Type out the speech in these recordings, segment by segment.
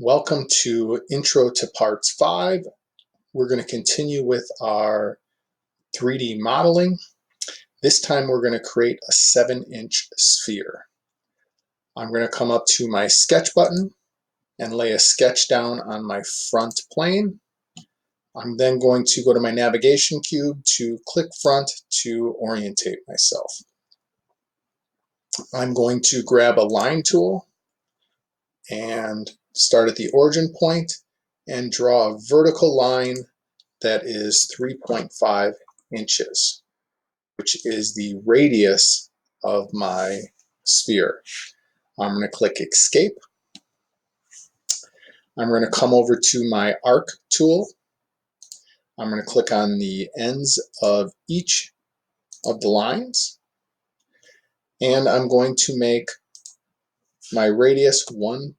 Welcome to Intro to Parts 5. We're going to continue with our 3D modeling. This time we're going to create a 7-inch sphere. I'm going to come up to my sketch button and lay a sketch down on my front plane. I'm then going to go to my navigation cube to click front to orientate myself. I'm going to grab a line tool and start at the origin point and draw a vertical line that is 3.5 inches, which is the radius of my sphere. I'm going to click Escape. I'm going to come over to my Arc tool. I'm going to click on the ends of each of the lines, and I'm going to make my radius 1.75.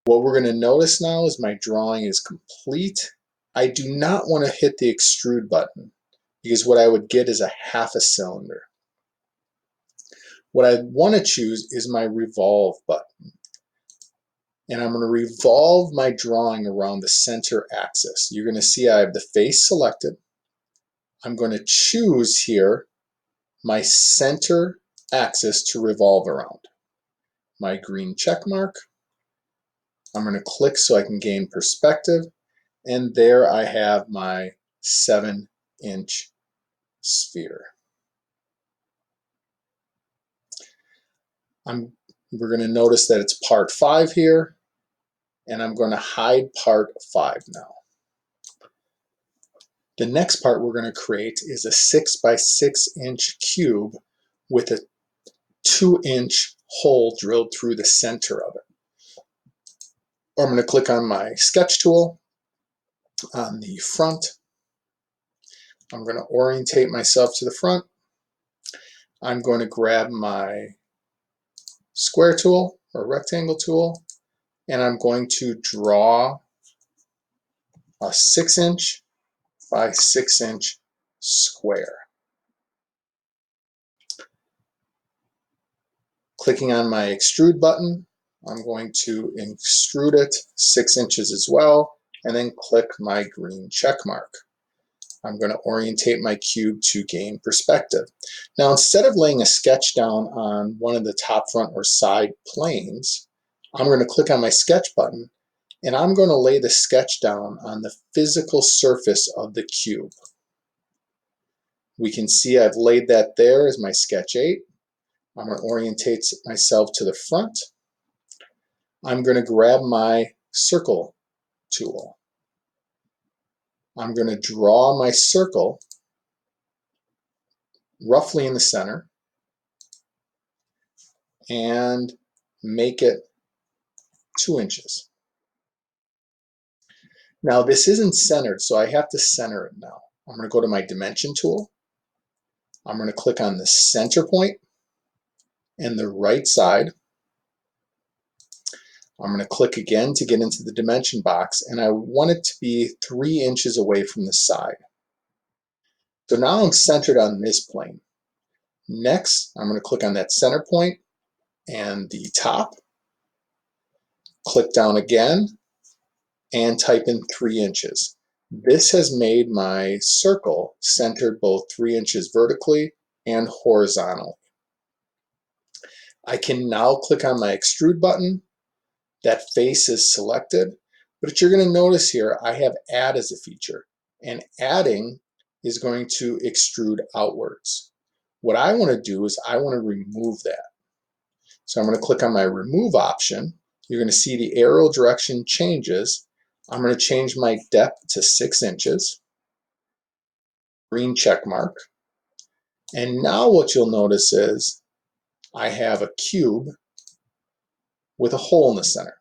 What we're going to notice now is my drawing is complete. I do not want to hit the extrude button because what I would get is a half a cylinder. What I want to choose is my revolve button. And I'm going to revolve my drawing around the center axis. You're going to see I have the face selected. I'm going to choose here my center axis to revolve around. My green check mark. I'm going to click so I can gain perspective. And there I have my 7-inch sphere. We're going to notice that it's part 5 here, and I'm going to hide part 5 now. The next part we're going to create is a 6 by 6 inch cube with a 2-inch hole drilled through the center of it. I'm going to click on my sketch tool on the front. I'm going to orientate myself to the front. I'm going to grab my square tool or rectangle tool, and I'm going to draw a 6-inch by 6-inch square. Clicking on my extrude button, I'm going to extrude it 6 inches as well, and then click my green check mark. I'm going to orientate my cube to gain perspective. Now, instead of laying a sketch down on one of the top, front, or side planes, I'm going to click on my sketch button, and I'm going to lay the sketch down on the physical surface of the cube. We can see I've laid that there as my sketch 8. I'm going to orientate myself to the front. I'm going to grab my circle tool. I'm going to draw my circle roughly in the center and make it 2 inches. Now this isn't centered, so I have to center it now. I'm going to go to my dimension tool. I'm going to click on the center point and the right side. I'm going to click again to get into the dimension box, and I want it to be 3 inches away from the side. So now I'm centered on this plane. Next, I'm going to click on that center point and the top. Click down again and type in 3 inches. This has made my circle centered both 3 inches vertically and horizontally. I can now click on my extrude button. That face is selected, but you're going to notice here I have add as a feature, and adding is going to extrude outwards. What I want to do is I want to remove that. So I'm going to click on my remove option. You're going to see the arrow direction changes. I'm going to change my depth to 6 inches. Green check mark. And now what you'll notice is I have a cube with a hole in the center.